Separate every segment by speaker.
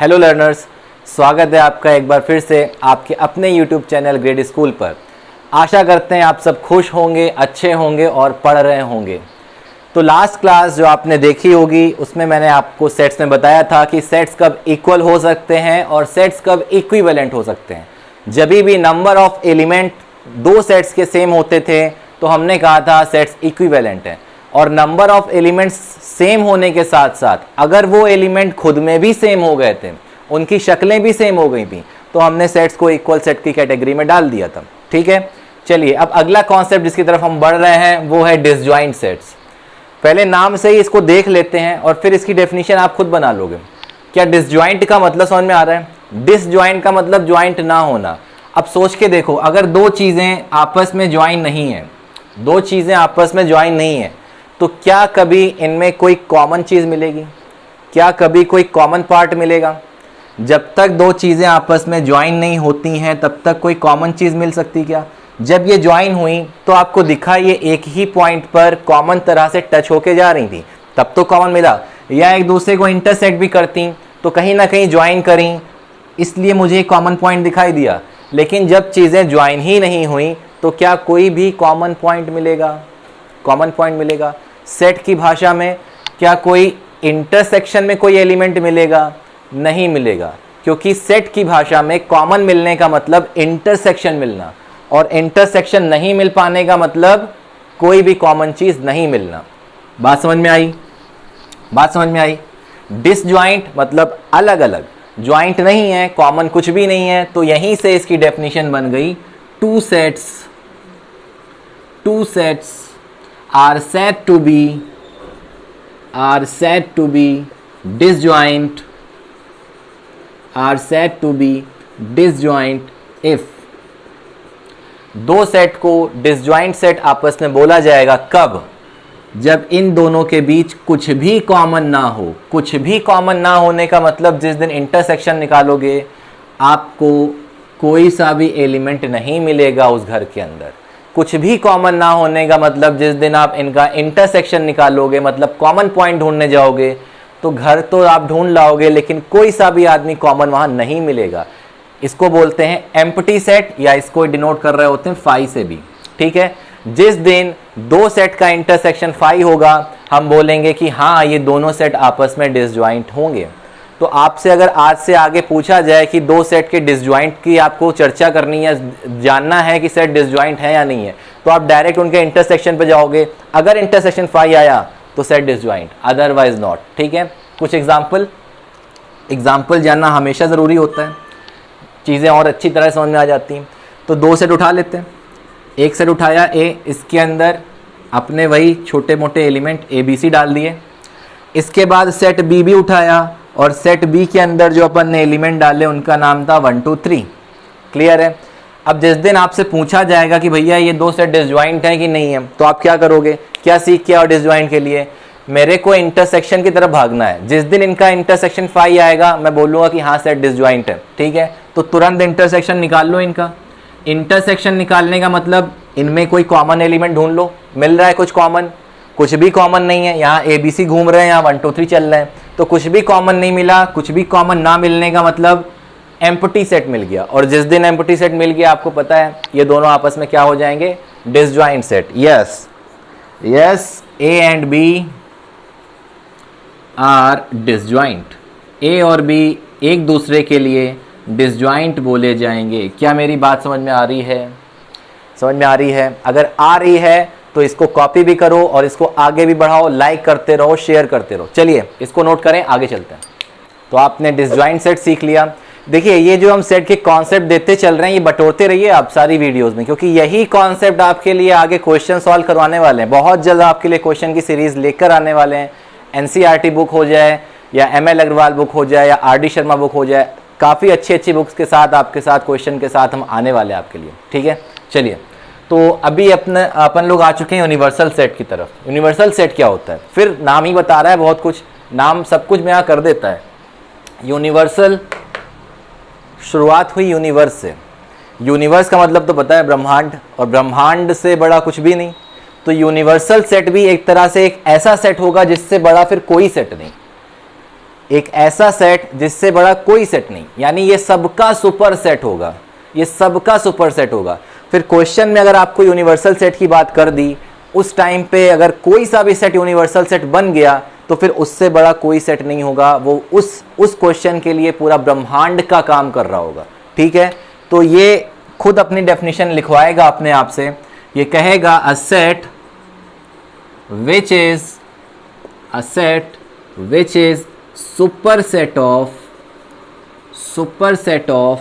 Speaker 1: Hello learners, स्वागत है आपका एक बार फिर से आपके अपने यूट्यूब चैनल ग्रेड स्कूल पर। आशा करते हैं आप सब खुश होंगे, अच्छे होंगे और पढ़ रहे होंगे। तो लास्ट क्लास जो आपने देखी होगी उसमें मैंने आपको सेट्स में बताया था कि सेट्स कब इक्वल हो सकते हैं और सेट्स कब इक्विवेलेंट हो सकते हैं। जब भी नंबर ऑफ एलिमेंट दो सेट्स के सेम होते थे तो हमने कहा था सेट्स इक्विवेलेंट हैं, और नंबर ऑफ एलिमेंट्स सेम होने के साथ साथ अगर वो एलिमेंट खुद में भी सेम हो गए थे, उनकी शक्लें भी सेम हो गई थी, तो हमने सेट्स को इक्वल सेट की कैटेगरी में डाल दिया था। ठीक है, चलिए अब अगला कॉन्सेप्ट जिसकी तरफ हम बढ़ रहे हैं वो है डिसजॉइंट सेट्स। पहले नाम से ही इसको देख लेते हैं और फिर इसकी डेफिनेशन आप खुद बना लोगे। क्या डिसजॉइंट का मतलब समझ में आ रहा है? डिसजॉइंट का मतलब ज्वाइंट ना होना। अब सोच के देखो, अगर दो चीज़ें आपस में ज्वाइन नहीं है, दो चीज़ें आपस में ज्वाइन नहीं है, तो क्या कभी इनमें कोई कॉमन चीज़ मिलेगी? क्या कभी कोई कॉमन पार्ट मिलेगा? जब तक दो चीज़ें आपस में ज्वाइन नहीं होती हैं तब तक कोई कॉमन चीज़ मिल सकती क्या? जब ये ज्वाइन हुई तो आपको दिखा ये एक ही पॉइंट पर कॉमन तरह से टच होके जा रही थी, तब तो कॉमन मिला। या एक दूसरे को इंटरसेक्ट भी करती तो कहीं ना कहीं ज्वाइन करी, इसलिए मुझे एक कॉमन पॉइंट दिखाई दिया। लेकिन जब चीज़ें ज्वाइन ही नहीं हुई तो क्या कोई भी कॉमन पॉइंट मिलेगा? कॉमन पॉइंट मिलेगा? सेट की भाषा में क्या कोई इंटरसेक्शन में कोई एलिमेंट मिलेगा? नहीं मिलेगा, क्योंकि सेट की भाषा में कॉमन मिलने का मतलब इंटरसेक्शन मिलना, और इंटरसेक्शन नहीं मिल पाने का मतलब कोई भी कॉमन चीज़ नहीं मिलना। बात समझ में आई? बात समझ में आई? डिसजॉइंट मतलब अलग अलग, ज्वाइंट नहीं है, कॉमन कुछ भी नहीं है। तो यहीं से इसकी डेफिनेशन बन गई, two sets are said to be disjoint if दो सेट को डिसजॉइंट सेट आपस में बोला जाएगा कब? जब इन दोनों के बीच कुछ भी कॉमन ना हो। कुछ भी कॉमन ना होने का मतलब जिस दिन इंटरसेक्शन निकालोगे आपको कोई सा भी एलिमेंट नहीं मिलेगा उस घर के अंदर। कुछ भी कॉमन ना होने का मतलब जिस दिन आप इनका इंटरसेक्शन निकालोगे, मतलब कॉमन पॉइंट ढूंढने जाओगे, तो घर तो आप ढूंढ लाओगे लेकिन कोई सा भी आदमी कॉमन वहां नहीं मिलेगा। इसको बोलते हैं एम्प्टी सेट, या इसको डिनोट कर रहे होते हैं फाई से भी। ठीक है, जिस दिन दो सेट का इंटरसेक्शन फाई होगा हम बोलेंगे कि हाँ ये दोनों सेट आपस में डिसजॉइंट होंगे। तो आपसे अगर आज से आगे पूछा जाए कि दो सेट के डिसजॉइंट की आपको चर्चा करनी है, जानना है कि सेट डिसजॉइंट है या नहीं है, तो आप डायरेक्ट उनके इंटरसेक्शन पे जाओगे। अगर इंटरसेक्शन फाई आया तो सेट डिसजॉइंट, अदरवाइज नॉट। ठीक है, कुछ एग्जाम्पल जानना हमेशा ज़रूरी होता है, चीज़ें और अच्छी तरह समझ में आ जाती हैं। तो दो सेट उठा लेते हैं। एक सेट उठाया ए, इसके अंदर अपने वही छोटे मोटे एलिमेंट ABC डाल दिए। इसके बाद सेट बी भी उठाया और सेट बी के अंदर जो अपन ने एलिमेंट डाले उनका नाम था 1 2 3। क्लियर है? अब जिस दिन आपसे पूछा जाएगा कि भैया ये दो सेट डिसजॉइंट है कि नहीं है, तो आप क्या करोगे? क्या सीख के आओ डिसजॉइंट के लिए? मेरे को इंटरसेक्शन की तरफ भागना है। जिस दिन इनका इंटरसेक्शन फाई आएगा मैं बोलूँगा कि हाँ सेट डिसजॉइंट है। ठीक है, तो तुरंत इंटरसेक्शन निकाल लो इनका। इंटरसेक्शन निकालने का मतलब इनमें कोई कॉमन एलिमेंट ढूंढ लो। मिल रहा है कुछ कॉमन? कुछ भी कॉमन नहीं है। यहाँ ABC घूम रहे हैं, यहाँ 1 2 3 चल रहे हैं, तो कुछ भी कॉमन नहीं मिला। कुछ भी कॉमन ना मिलने का मतलब एम्प्टी सेट मिल गया, और जिस दिन एम्प्टी सेट मिल गया आपको पता है ये दोनों आपस में क्या हो जाएंगे? Disjoint set. Yes, A and B are disjoint. A और B एक दूसरे के लिए डिसजॉइंट बोले जाएंगे। क्या मेरी बात समझ में आ रही है? समझ में आ रही है? अगर आ रही है तो इसको कॉपी भी करो और इसको आगे भी बढ़ाओ, लाइक करते रहो, शेयर करते रहो। चलिए इसको नोट करें, आगे चलते हैं। तो आपने डिसजॉइंट सेट सीख लिया। देखिए ये जो हम सेट के कॉन्सेप्ट देते चल रहे हैं ये बटोरते रहिए आप सारी वीडियोस में, क्योंकि यही कॉन्सेप्ट आपके लिए आगे क्वेश्चन सॉल्व करवाने वाले हैं। बहुत जल्द आपके लिए क्वेश्चन की सीरीज लेकर आने वाले हैं। NCERT बुक हो जाए या ML अग्रवाल बुक हो जाए या RD शर्मा बुक हो जाए, काफ़ी अच्छी बुक्स के साथ आपके साथ क्वेश्चन के साथ हम आने वाले हैं आपके लिए। ठीक है, चलिए तो अभी अपन लोग आ चुके हैं यूनिवर्सल सेट की तरफ। यूनिवर्सल सेट क्या होता है? फिर नाम ही बता रहा है, बहुत कुछ नाम सब कुछ में यहाँ कर देता है। यूनिवर्सल, शुरुआत हुई यूनिवर्स से। यूनिवर्स का मतलब तो पता है ब्रह्मांड, और ब्रह्मांड से बड़ा कुछ भी नहीं। तो यूनिवर्सल सेट भी एक तरह से एक ऐसा सेट होगा जिससे बड़ा फिर कोई सेट नहीं। एक ऐसा सेट जिससे बड़ा कोई सेट नहीं, यानी ये सबका सुपर सेट होगा, ये सबका सुपर सेट होगा। फिर क्वेश्चन में अगर आपको यूनिवर्सल सेट की बात कर दी, उस टाइम पे अगर कोई सा भी सेट यूनिवर्सल सेट बन गया तो फिर उससे बड़ा कोई सेट नहीं होगा, वो उस क्वेश्चन के लिए पूरा ब्रह्मांड का काम कर रहा होगा। ठीक है, तो ये खुद अपनी डेफिनेशन लिखवाएगा अपने आप से, ये कहेगा a set which is superset of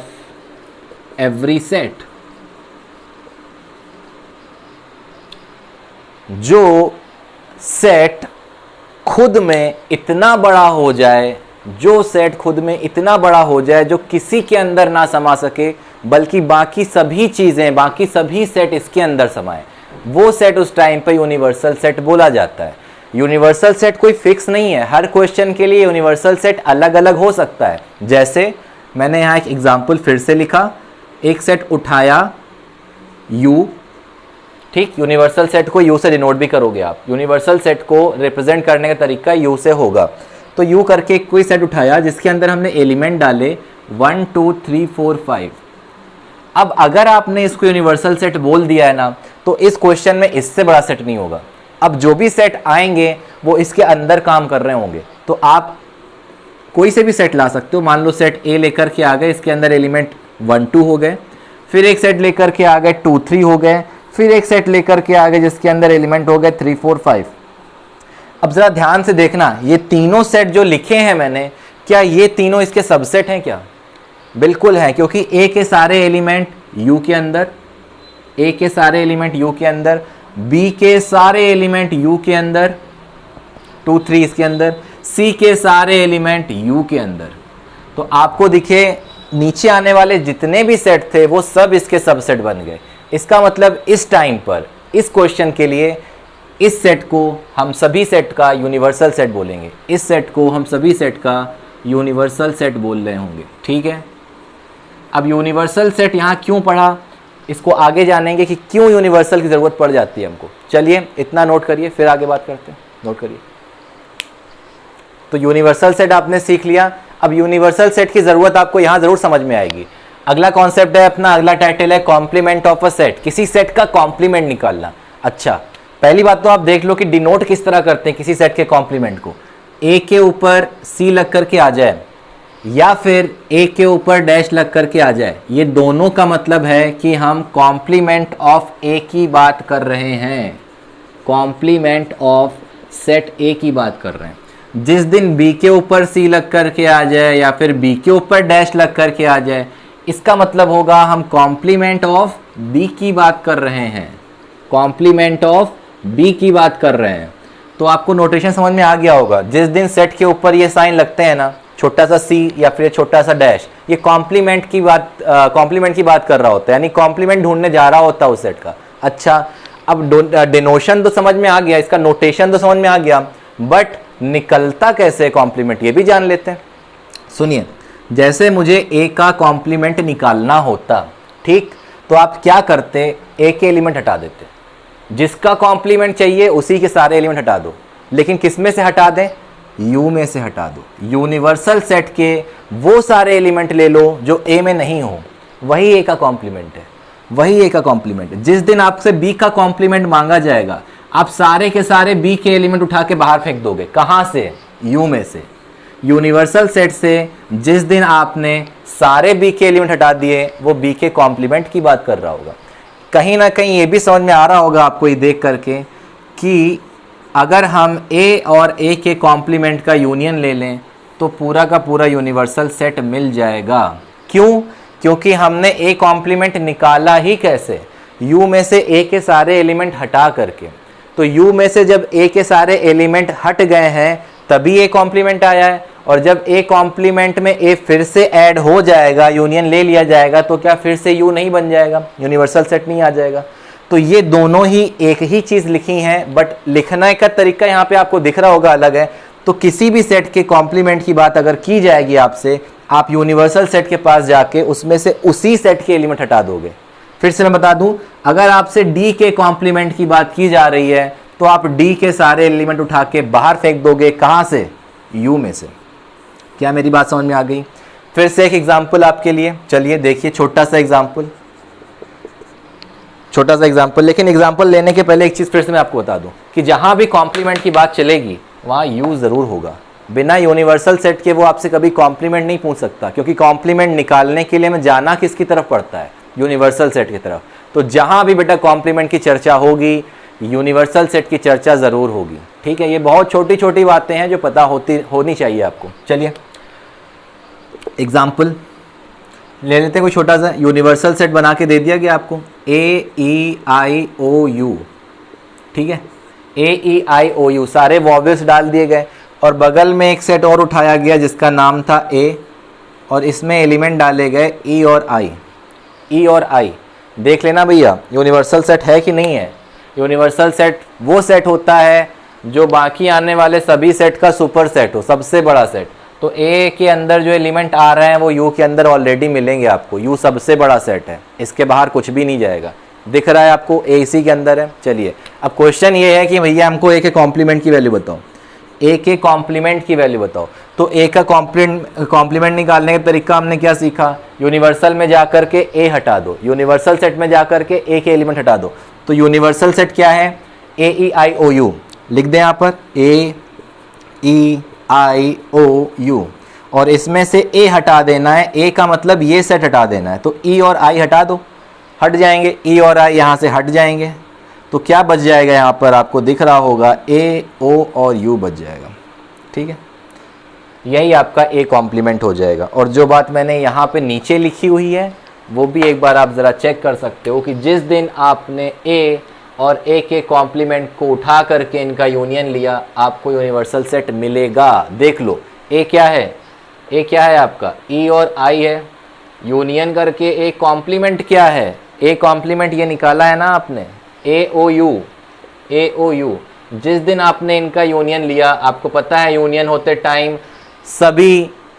Speaker 1: every set, जो सेट खुद में इतना बड़ा हो जाए, जो सेट खुद में इतना बड़ा हो जाए जो किसी के अंदर ना समा सके, बल्कि बाकी सभी चीजें, बाकी सभी सेट इसके अंदर समाए, वो सेट उस टाइम पे यूनिवर्सल सेट बोला जाता है। यूनिवर्सल सेट कोई फिक्स नहीं है, हर क्वेश्चन के लिए यूनिवर्सल सेट अलग अलग हो सकता है। जैसे मैंने यहाँ एक एग्जाम्पल फिर से लिखा, एक सेट उठाया U, ठीक, यूनिवर्सल सेट को U से डिनोट भी करोगे आप, यूनिवर्सल सेट को रिप्रेजेंट करने का तरीका U से होगा। तो U करके कोई सेट उठाया जिसके अंदर हमने एलिमेंट डाले 1 2 3 4 5। अब अगर आपने इसको यूनिवर्सल सेट बोल दिया है ना, तो इस क्वेश्चन में इससे बड़ा सेट नहीं होगा। अब जो भी सेट आएंगे वो इसके अंदर काम कर रहे होंगे, तो आप कोई से भी सेट ला सकते हो। मान लो सेट A लेकर के आ गए, इसके अंदर एलिमेंट 1 2 हो गए, फिर एक सेट लेकर के आ गए 2 3 हो गए, फिर एक सेट लेकर के आ गए जिसके अंदर एलिमेंट हो गए 3 4 5। अब जरा ध्यान से देखना, ये तीनों सेट जो लिखे हैं मैंने, क्या ये तीनों इसके सबसेट हैं क्या? बिल्कुल है, क्योंकि A के सारे एलिमेंट U के अंदर, A के सारे एलिमेंट U के अंदर, B के सारे एलिमेंट U के अंदर, 2 3 इसके अंदर, C के सारे एलिमेंट U के अंदर। तो आपको दिखे नीचे आने वाले जितने भी सेट थे वो सब इसके सबसेट बन गए। इसका मतलब इस टाइम पर, इस क्वेश्चन के लिए, इस सेट को हम सभी सेट का यूनिवर्सल सेट बोलेंगे, इस सेट को हम सभी सेट का यूनिवर्सल सेट बोल रहे होंगे। ठीक है, अब यूनिवर्सल सेट यहाँ क्यों पढ़ा, इसको आगे जानेंगे कि क्यों यूनिवर्सल की ज़रूरत पड़ जाती है हमको। चलिए इतना नोट करिए, फिर आगे बात करते हैं। नोट करिए, तो यूनिवर्सल सेट आपने सीख लिया। अब यूनिवर्सल सेट की ज़रूरत आपको यहाँ ज़रूर समझ में आएगी। अगला कॉन्सेप्ट है अपना, अगला टाइटल है कॉम्प्लीमेंट ऑफ अ सेट, किसी सेट का कॉम्प्लीमेंट निकालना। अच्छा, पहली बात तो आप देख लो कि डिनोट किस तरह करते हैं किसी सेट के कॉम्प्लीमेंट को। A के ऊपर C लग करके आ जाए या फिर A के ऊपर डैश लग करके आ जाए, ये दोनों का मतलब है कि हम कॉम्प्लीमेंट ऑफ A की बात कर रहे हैं, कॉम्प्लीमेंट ऑफ सेट A की बात कर रहे हैं। जिस दिन B के ऊपर C लग करके आ जाए या फिर B के ऊपर डैश लग करके आ जाए, इसका मतलब होगा हम कॉम्प्लीमेंट ऑफ B की बात कर रहे हैं, कॉम्प्लीमेंट ऑफ B की बात कर रहे हैं। तो आपको नोटेशन समझ में आ गया होगा, जिस दिन सेट के ऊपर ये साइन लगते हैं ना, छोटा सा C या फिर छोटा सा डैश, ये कॉम्प्लीमेंट की बात कर रहा होता है, यानी कॉम्प्लीमेंट ढूंढने जा रहा होता है उस सेट का। अच्छा, अब डिनोशन तो समझ में आ गया, इसका नोटेशन तो समझ में आ गया, बट निकलता कैसे कॉम्प्लीमेंट ये भी जान लेते हैं। सुनिए, जैसे मुझे A का कॉम्प्लीमेंट निकालना होता, ठीक, तो आप क्या करते, A के एलिमेंट हटा देते, जिसका कॉम्प्लीमेंट चाहिए उसी के सारे एलिमेंट हटा दो, लेकिन किस में से हटा दें, U में से हटा दो। यूनिवर्सल सेट के वो सारे एलिमेंट ले लो जो A में नहीं हो, वही A का कॉम्प्लीमेंट है, वही A का कॉम्प्लीमेंट। जिस दिन आपसे B का कॉम्प्लीमेंट मांगा जाएगा, आप सारे के सारे B के एलिमेंट उठा के बाहर फेंक दोगे। कहाँ से? U में से। यूनिवर्सल सेट से जिस दिन आपने सारे B के एलिमेंट हटा दिए, वो B के कॉम्प्लीमेंट की बात कर रहा होगा। कहीं ना कहीं ये भी समझ में आ रहा होगा आपको ये देख करके कि अगर हम A और A के कॉम्प्लीमेंट का यूनियन ले लें तो पूरा का पूरा यूनिवर्सल सेट मिल जाएगा। क्यों? क्योंकि हमने A कॉम्प्लीमेंट निकाला ही कैसे, U में से A के सारे एलिमेंट हटा करके। तो U में से जब A के सारे एलिमेंट हट गए हैं तभी A कॉम्प्लीमेंट आया है, और जब A कॉम्प्लीमेंट में A फिर से ऐड हो जाएगा, यूनियन ले लिया जाएगा, तो क्या फिर से U नहीं बन जाएगा, यूनिवर्सल सेट नहीं आ जाएगा। तो ये दोनों ही एक ही चीज़ लिखी हैं, बट लिखने का तरीका यहाँ पे आपको दिख रहा होगा अलग है। तो किसी भी सेट के कॉम्प्लीमेंट की बात अगर की जाएगी आपसे, आप यूनिवर्सल सेट के पास जाके उसमें से उसी सेट के एलिमेंट हटा दोगे। फिर से मैं बता दूं, अगर आपसे D के कॉम्प्लीमेंट की बात की जा रही है तो आप D के सारे एलिमेंट उठा के बाहर फेंक दोगे। कहाँ से? U में से। क्या मेरी बात समझ में आ गई? फिर से एक एग्जाम्पल आपके लिए, चलिए देखिए छोटा सा एग्जाम्पल, लेकिन एग्जाम्पल लेने के पहले एक चीज़ फिर से मैं आपको बता दूं कि जहां भी कॉम्प्लीमेंट की बात चलेगी वहां यू ज़रूर होगा। बिना यूनिवर्सल सेट के वो आपसे कभी कॉम्प्लीमेंट नहीं पूछ सकता, क्योंकि कॉम्प्लीमेंट निकालने के लिए हमें जाना किसकी तरफ पड़ता है? यूनिवर्सल सेट की तरफ। तो जहां भी बेटा कॉम्प्लीमेंट की चर्चा होगी यूनिवर्सल सेट की चर्चा ज़रूर होगी, ठीक है। ये बहुत छोटी छोटी बातें हैं जो पता होनी चाहिए आपको। चलिए एग्जाम्पल ले लेते हैं, कोई छोटा सा यूनिवर्सल सेट बना के दे दिया गया आपको, AEIOU, ठीक है। AEIOU सारे वॉवेल्स डाल दिए गए और बगल में एक सेट और उठाया गया जिसका नाम था A, और इसमें एलिमेंट डाले गए E और I। E और I देख लेना भैया यूनिवर्सल सेट है कि नहीं है। यूनिवर्सल सेट वो सेट होता है जो बाकी आने वाले सभी सेट का सुपर सेट हो, सबसे बड़ा सेट। तो A के अंदर जो एलिमेंट आ रहे हैं वो U के अंदर ऑलरेडी मिलेंगे आपको। U सबसे बड़ा सेट है, इसके बाहर कुछ भी नहीं जाएगा। दिख रहा है आपको A इसी के अंदर है। चलिए अब क्वेश्चन ये है कि भैया हमको A के कॉम्प्लीमेंट की वैल्यू बताओ, A के कॉम्प्लीमेंट की वैल्यू बताओ। तो A का कॉम्प्लीमेंट निकालने का तरीका हमने क्या सीखा? यूनिवर्सल में जाकर के A हटा दो, यूनिवर्सल सेट में जाकर के A के एलिमेंट हटा दो। तो यूनिवर्सल सेट क्या है? AEIOU लिख दें यहाँ पर, AEIOU, और इसमें से A हटा देना है। A का मतलब ये सेट हटा देना है, तो E और I हटा दो, हट जाएंगे। E और I यहाँ से हट जाएंगे, तो क्या बच जाएगा? यहाँ पर आपको दिख रहा होगा A, O और U बच जाएगा, ठीक है। यही आपका A कॉम्प्लीमेंट हो जाएगा। और जो बात मैंने यहाँ पे नीचे लिखी हुई है वो भी एक बार आप ज़रा चेक कर सकते हो कि जिस दिन आपने A और A के कॉम्प्लीमेंट को उठा करके इनका यूनियन लिया आपको यूनिवर्सल सेट मिलेगा। देख लो A क्या है? A क्या है आपका? E और I है, यूनियन करके A कॉम्प्लीमेंट क्या है? A कॉम्प्लीमेंट ये निकाला है ना आपने, AOU। जिस दिन आपने इनका यूनियन लिया, आपको पता है यूनियन होते टाइम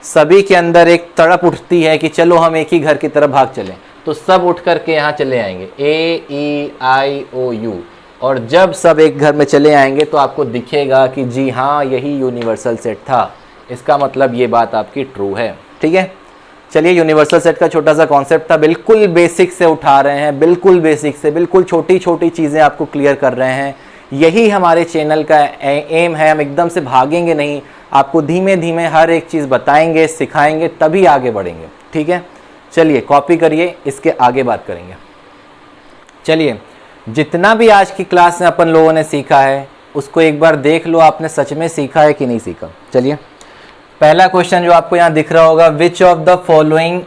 Speaker 1: सभी के अंदर एक तड़प उठती है कि चलो हम एक ही घर की तरफ भाग चलें, तो सब उठ करके यहाँ चले आएंगे AEIOU। और जब सब एक घर में चले आएंगे तो आपको दिखेगा कि जी हाँ यही यूनिवर्सल सेट था। इसका मतलब ये बात आपकी ट्रू है, ठीक है। चलिए यूनिवर्सल सेट का छोटा सा कॉन्सेप्ट था, बिल्कुल बेसिक से उठा रहे हैं, बिल्कुल बेसिक से, बिल्कुल छोटी छोटी चीज़ें आपको क्लियर कर रहे हैं। यही हमारे चैनल का एम है, हम एकदम से भागेंगे नहीं, आपको धीमे धीमे हर एक चीज़ बताएंगे, सिखाएंगे, तभी आगे बढ़ेंगे, ठीक है। चलिए कॉपी करिए, इसके आगे बात करेंगे। चलिए जितना भी आज की क्लास में अपन लोगों ने सीखा है उसको एक बार देख लो, आपने सच में सीखा है कि नहीं सीखा। चलिए पहला क्वेश्चन जो आपको यहाँ दिख रहा होगा, which of the following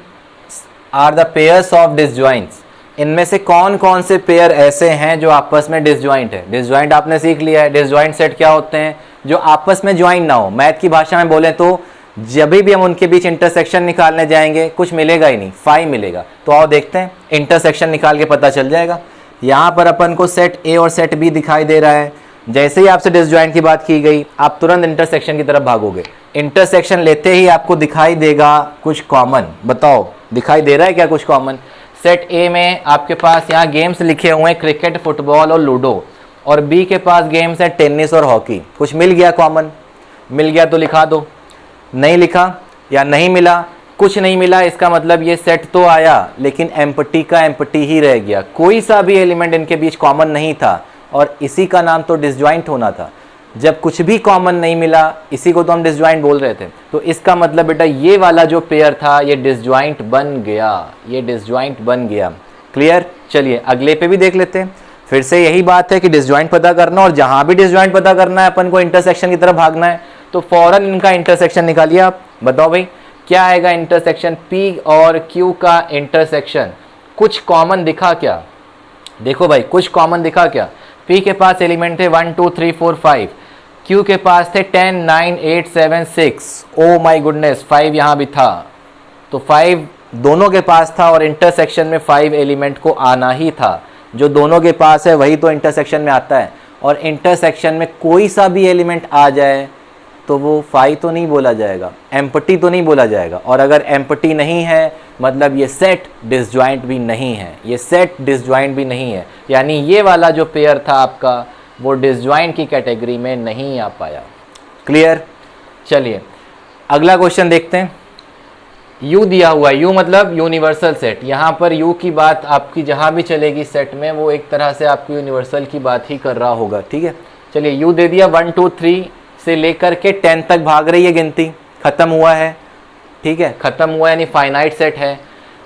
Speaker 1: are the pairs of disjoints. इनमें से कौन कौन से पेयर ऐसे हैं जो आपस में डिसजॉइंट है। डिसजॉइंट आपने सीख लिया है। डिसजॉइंट सेट क्या होते हैं? जो आपस में ज्वाइन ना हो। मैथ की भाषा में बोले तो जब भी हम उनके बीच इंटरसेक्शन निकालने जाएंगे कुछ मिलेगा ही नहीं, 5 मिलेगा। तो आओ देखते हैं, इंटरसेक्शन निकाल के पता चल जाएगा। यहाँ पर अपन को सेट ए और सेट बी दिखाई दे रहा है। जैसे ही आपसे डिसजॉइंट की बात की गई आप तुरंत इंटरसेक्शन की तरफ भागोगे। इंटरसेक्शन लेते ही आपको दिखाई देगा कुछ कॉमन। बताओ दिखाई दे रहा है क्या कुछ कॉमन? सेट ए में आपके पास यहाँ गेम्स लिखे हुए हैं, क्रिकेट, फुटबॉल और लूडो, और बी के पास गेम्स हैं टेनिस और हॉकी। कुछ मिल गया कॉमन? मिल गया तो लिखा दो, नहीं लिखा या नहीं मिला, कुछ नहीं मिला, इसका मतलब ये सेट तो आया लेकिन एम्प्टी का एम्प्टी ही रह गया। कोई सा भी एलिमेंट इनके बीच कॉमन नहीं था और इसी का नाम तो डिसजॉइंट होना था। जब कुछ भी कॉमन नहीं मिला इसी को तो हम डिसजॉइंट बोल रहे थे। तो इसका मतलब बेटा ये वाला जो पेयर था ये डिसजॉइंट बन गया, ये डिसजॉइंट बन गया। क्लियर? चलिए अगले पे भी देख लेते हैं। फिर से यही बात है कि डिसजॉइंट पता करना, और जहां भी डिसजॉइंट पता करना है अपन को इंटरसेक्शन की तरफ भागना है। तो फौरन इनका इंटरसेक्शन निकालिए आप। बताओ भाई क्या आएगा इंटरसेक्शन? P और Q का इंटरसेक्शन। कुछ कॉमन दिखा क्या? देखो भाई कुछ कॉमन दिखा क्या? P के पास एलिमेंट थे 1 2 3 4 5, Q के पास थे 10 9 8 7 6। ओ माय गुडनेस 5 यहाँ भी था, तो 5 दोनों के पास था और इंटरसेक्शन में 5 एलिमेंट को आना ही था। जो दोनों के पास है वही तो इंटरसेक्शन में आता है, और इंटरसेक्शन में कोई सा भी एलिमेंट आ जाए तो वो 5 तो नहीं बोला जाएगा, एम्प्टी तो नहीं बोला जाएगा। और अगर एम्प्टी नहीं है मतलब ये सेट डिसजॉइंट भी नहीं है, ये सेट डिसजॉइंट भी नहीं है। यानी ये वाला जो पेयर था आपका वो डिसजॉइंट की कैटेगरी में नहीं आ पाया। क्लियर? चलिए अगला क्वेश्चन देखते हैं। U दिया हुआ है, U मतलब यूनिवर्सल सेट। यहाँ पर U की बात आपकी जहाँ भी चलेगी सेट में वो एक तरह से आपकी यूनिवर्सल की बात ही कर रहा होगा, ठीक है। चलिए U दे दिया, 1 2 3 से लेकर के 10 तक भाग रही है गिनती, ख़त्म हुआ है, ठीक है, ख़त्म हुआ यानी फाइनाइट सेट है।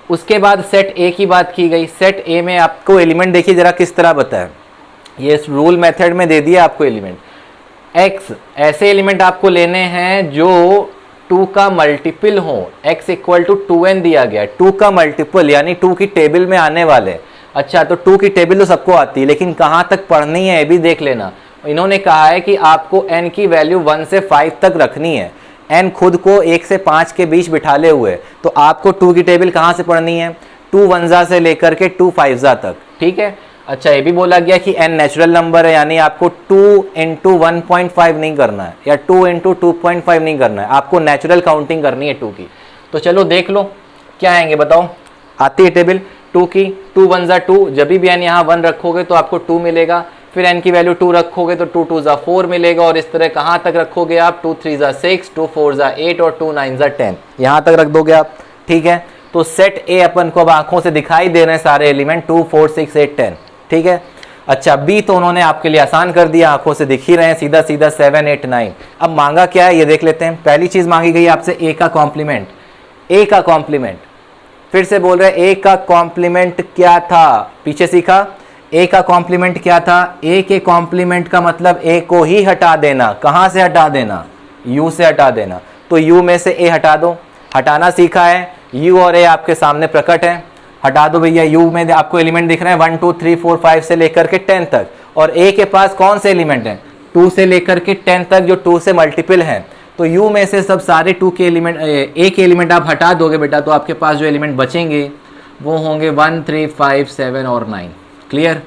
Speaker 1: उसके बाद सेट A की बात की गई। सेट A में आपको एलिमेंट देखिए ज़रा किस तरह बताया, ये रूल मेथड में दे दिया आपको एलिमेंट x। ऐसे एलिमेंट आपको लेने हैं जो 2 का मल्टीपल हो, x इक्वल टू 2n दिया गया है, 2 का मल्टीपल यानी 2 की टेबल में आने वाले। अच्छा, तो 2 की टेबल तो सबको आती है, लेकिन कहाँ तक पढ़नी है ये भी देख लेना। इन्होंने कहा है कि आपको n की वैल्यू 1 से 5 तक रखनी है। n खुद को 1 से 5 के बीच बिठाले हुए, तो आपको 2 की टेबल कहाँ से पढ़नी है, 2 1 से लेकर के 2 5 तक, ठीक है। अच्छा, ये भी बोला गया कि n नेचुरल नंबर है, यानी आपको 2 इंटू 1.5 नहीं करना है या 2 इंटू 2.5 नहीं करना है, आपको नेचुरल काउंटिंग करनी है 2 की। तो चलो देख लो क्या आएंगे, बताओ। आती है टेबल 2 की, 2 1 2, जब भी n यहाँ 1 रखोगे तो आपको 2 मिलेगा, फिर n की वैल्यू 2 रखोगे तो 2 2 4 मिलेगा, और इस तरह कहाँ तक रखोगे आप, 2 3 6, 2 4 8 और 2 9 10, यहाँ तक रख दोगे आप, ठीक है। तो सेट ए अपन को अब आंखों से दिखाई दे रहे हैं सारे एलिमेंट 2 4 6 8 10, ठीक है। अच्छा, बी तो उन्होंने आपके लिए आसान कर दिया, आंखों से दिख ही रहे हैं, सीधा सीधा 7 8 9। अब मांगा क्या है ये देख लेते हैं। पहली चीज मांगी गई आपसे ए का कॉम्प्लीमेंट। ए का कॉम्प्लीमेंट फिर से बोल रहे हैं, ए का कॉम्प्लीमेंट क्या था, पीछे सीखा। ए का कॉम्प्लीमेंट क्या था, ए के कॉम्प्लीमेंट का मतलब ए को ही हटा देना। कहां से हटा देना, यू से हटा देना। तो यू में से ए हटा दो, हटाना सीखा है। यू और ए आपके सामने प्रकट है, हटा दो भैया। यू में आपको एलिमेंट दिख रहे हैं 1 2 3 4 5 से लेकर के 10 तक, और ए के पास कौन से एलिमेंट हैं, 2 से लेकर के 10 तक, जो 2 से मल्टीपल हैं। तो यू में से सब सारे 2 के एलिमेंट, ए के एलिमेंट आप हटा दोगे बेटा, तो आपके पास जो एलिमेंट बचेंगे वो होंगे 1 3 5 7 और 9। क्लियर।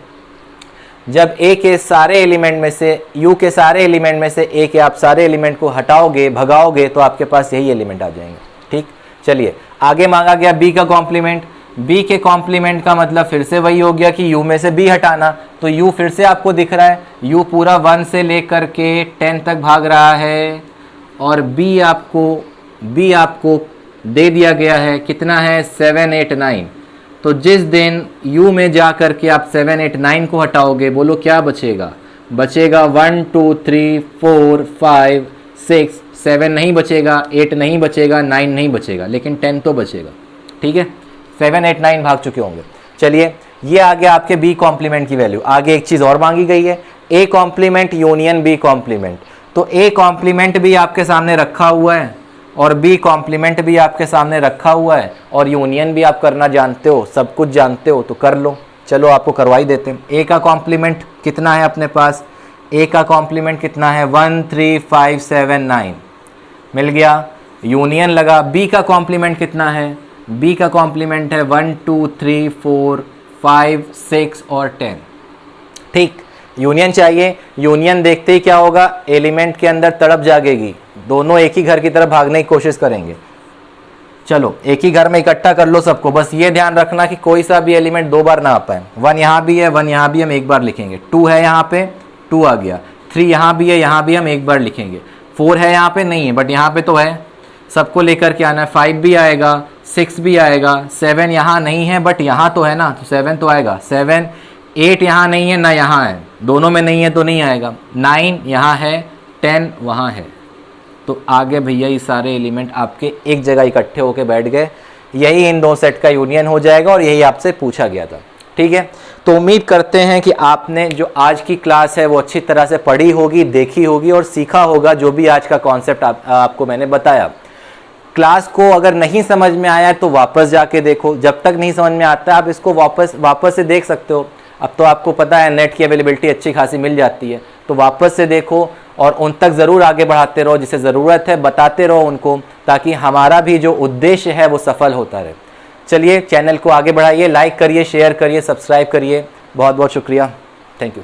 Speaker 1: जब ए के सारे एलिमेंट में से, यू के सारे एलिमेंट में से ए के आप सारे एलिमेंट को हटाओगे, भगाओगे, तो आपके पास यही एलिमेंट आ जाएंगे, ठीक। चलिए आगे मांगा गया बी का कॉम्प्लीमेंट। बी के कॉम्प्लीमेंट का मतलब फिर से वही हो गया कि यू में से बी हटाना। तो यू फिर से आपको दिख रहा है, यू पूरा 1 से लेकर के 10 तक भाग रहा है, और बी आपको दे दिया गया है, कितना है 7 8 9। तो जिस दिन यू में जा कर के आप 7 8 9 को हटाओगे, बोलो क्या बचेगा, बचेगा 1 2 3 4 5 6 7 नहीं बचेगा, 8 नहीं बचेगा, 9 नहीं बचेगा, लेकिन 10 तो बचेगा, ठीक है। 7 8 9 भाग चुके होंगे। चलिए ये आ गया आपके बी कॉम्प्लीमेंट की वैल्यू। आगे एक चीज़ और मांगी गई है, A complement union B complement. तो ए कॉम्प्लीमेंट भी आपके सामने रखा हुआ है, और बी कॉम्प्लीमेंट भी आपके सामने रखा हुआ है, और यूनियन भी आप करना जानते हो, सब कुछ जानते हो, तो कर लो। चलो आपको करवाई देते हैं। ए का कॉम्प्लीमेंट कितना है अपने पास, ए का कॉम्प्लीमेंट कितना है 1 3 5 7 9 मिल गया, यूनियन लगा। बी का कॉम्प्लीमेंट कितना है, बी का कॉम्प्लीमेंट है 1 2 3 4 5 6 और 10, ठीक। यूनियन चाहिए, यूनियन देखते ही क्या होगा, एलिमेंट के अंदर तड़प जागेगी, दोनों एक ही घर की तरफ भागने की कोशिश करेंगे। चलो एक ही घर में इकट्ठा कर लो सबको, बस ये ध्यान रखना कि कोई सा भी एलिमेंट 2 बार ना आ पाए। 1 यहाँ भी है, 1 यहाँ भी हम एक बार लिखेंगे, 2 है यहाँ पे, 2 आ गया, 3 यहाँ भी है, यहाँ भी हम एक बार लिखेंगे, 4 है यहाँ पे नहीं है बट यहाँ पे तो है, सबको लेकर के आना है। 5 भी आएगा, 6 भी आएगा, 7 यहाँ नहीं है बट यहाँ तो है ना, तो 7 तो आएगा, 7 8 यहाँ नहीं है ना यहाँ है, दोनों में नहीं है तो नहीं आएगा, 9 यहाँ है, 10 वहाँ है। तो आगे भैया ये सारे एलिमेंट आपके एक जगह इकट्ठे होके बैठ गए, यही इन दो सेट का यूनियन हो जाएगा, और यही आपसे पूछा गया था, ठीक है। तो उम्मीद करते हैं कि आपने जो आज की क्लास है वो अच्छी तरह से पढ़ी होगी, देखी होगी और सीखा होगा, जो भी आज का कॉन्सेप्ट आपको मैंने बताया। क्लास को अगर नहीं समझ में आया है तो वापस जाके देखो, जब तक नहीं समझ में आता है आप इसको वापस से देख सकते हो। अब तो आपको पता है नेट की अवेलेबिलिटी अच्छी खासी मिल जाती है, तो वापस से देखो और उन तक ज़रूर आगे बढ़ाते रहो, जिसे ज़रूरत है बताते रहो उनको, ताकि हमारा भी जो उद्देश्य है वो सफल होता रहे। चलिए चैनल को आगे बढ़ाइए, लाइक करिए, शेयर करिए, सब्सक्राइब करिए। बहुत बहुत शुक्रिया, थैंक यू।